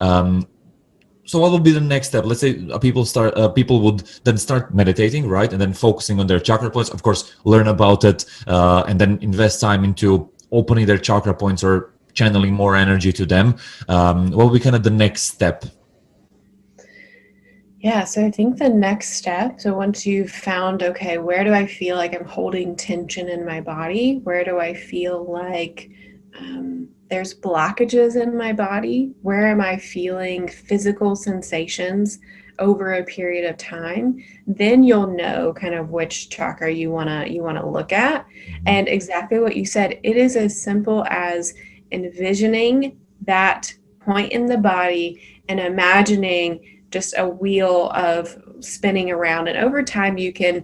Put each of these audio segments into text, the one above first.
So what would be the next step? Let's say people would then start meditating, right? And then focusing on their chakra points, of course, learn about it, and then invest time into opening their chakra points or channeling more energy to them. What would be kind of the next step? Yeah, so I think the next step, so once you've found, okay, where do I feel like I'm holding tension in my body? Where do I feel like there's blockages in my body? Where am I feeling physical sensations over a period of time? Then you'll know kind of which chakra you wanna look at. Mhm. And exactly what you said, it is as simple as envisioning that point in the body and imagining just a wheel of spinning around, and over time you can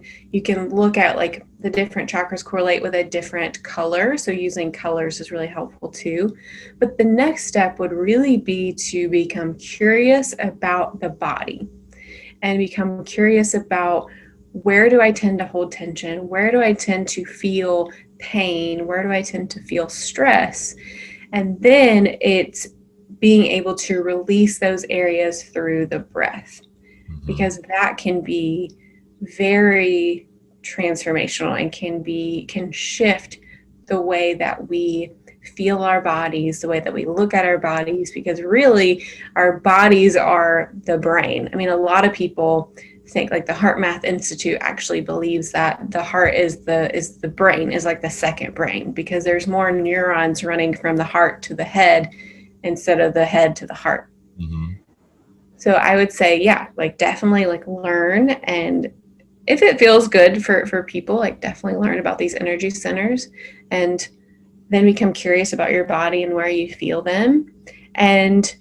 look at like the different chakras correlate with a different color, so using colors is really helpful too. But the next step would really be to become curious about the body and become curious about, where do I tend to hold tension, where do I tend to feel pain, where do I tend to feel stress. And then it's being able to release those areas through the breath, Mhm. because that can be very transformational and can shift the way that we feel our bodies, the way that we look at our bodies, because really our bodies are the brain. I mean, a lot of people think, like the Heart Math Institute actually believes that the heart is the brain, is like the second brain, because there's more neurons running from the heart to the head instead of the head to the heart. Mhm. So I would say, yeah, like definitely like learn, and if it feels good for people, like definitely learn about these energy centers, and then become curious about your body and where you feel them. And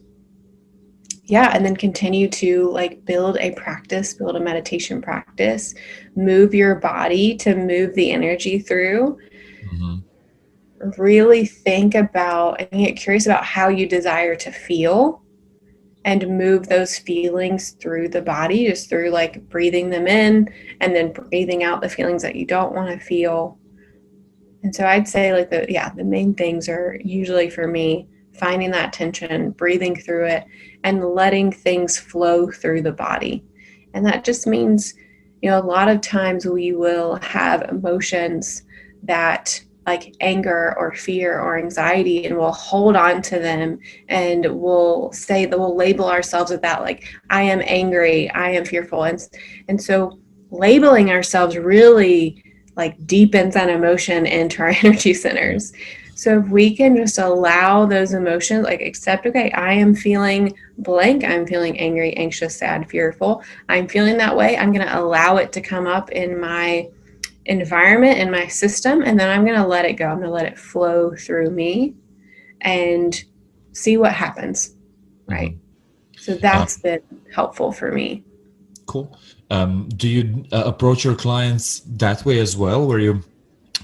yeah, and then continue to like build a meditation practice, move your body to move the energy through. Mhm. Really think about and get curious about how you desire to feel, and move those feelings through the body, just through like breathing them in and then breathing out the feelings that you don't want to feel. And so I'd say like the main things are usually for me finding that tension, breathing through it, and letting things flow through the body. And that just means, a lot of times we will have emotions that, like anger or fear or anxiety, and we'll hold on to them, and we'll say that we'll label ourselves with that, like, I am angry, I am fearful. And so labeling ourselves really like deepens that emotion into our energy Yeah. centers. So if we can just allow those emotions, like accept, okay, I am feeling blank, I'm feeling angry, anxious, sad, fearful, I'm feeling that way, I'm going to allow it to come up in my environment, in my system, and then I'm going to let it go. I'm going to let it flow through me and see what happens, right? Mhm. So Uh, that's been helpful for me. cool. Do you approach your clients that way as well, where you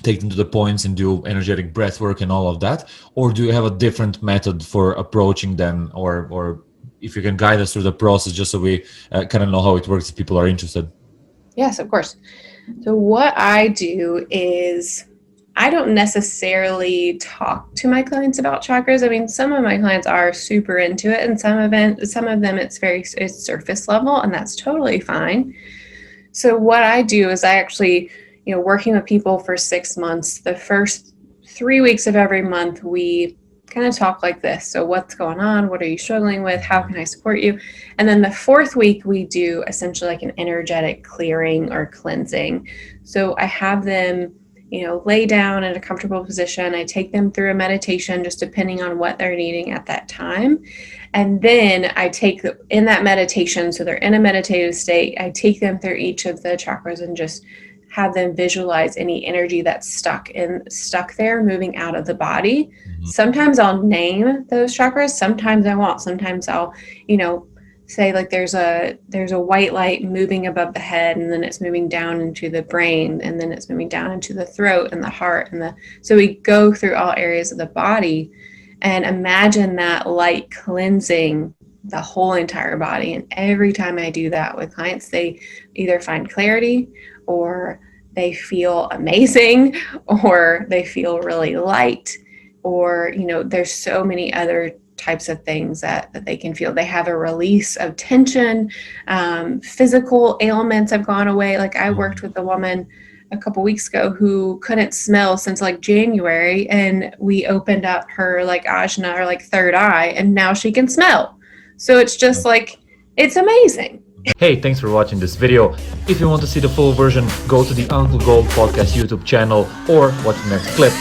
take them to the points and do energetic breath work and all of that, or do you have a different method for approaching them, or if you can guide us through the process, just so we kind of know how it works if people are interested? Yes, of course. So what I do is, I don't necessarily talk to my clients about chakras. I mean, some of my clients are super into it, and some of them it's surface level, and that's totally fine. So what I do is I actually, working with people for 6 months, the first 3 weeks of every month, we kind of talk like this. So what's going on? What are you struggling with? How Mhm. can I support you? And then the fourth week, we do essentially like an energetic clearing or cleansing. So I have them, lay down in a comfortable position. I take them through a meditation, just depending on what they're needing at that time. And then I take in that meditation, so they're in a meditative state, I take them through each of the chakras and just have them visualize any energy that's stuck there, moving out of the body. Mhm. Sometimes I'll name those chakras, sometimes I won't. Sometimes I'll, say like there's a white light moving above the head, and then it's moving down into the brain, and then it's moving down into the throat and the heart, and the so we go through all areas of the body and imagine that light cleansing the whole entire body. And every time I do that with clients, they either find clarity, or they feel amazing, or they feel really light, or, there's so many other types of things that they can feel. They have a release of tension. Physical ailments have gone away. Like I worked with a woman a couple weeks ago who couldn't smell since like January, and we opened up her like ajna, or like third eye, and now she can smell. So it's just like, it's amazing. Hey, thanks for watching this video. If you want to see the full version, go to the Uncle Gold Podcast YouTube channel or watch the next clip.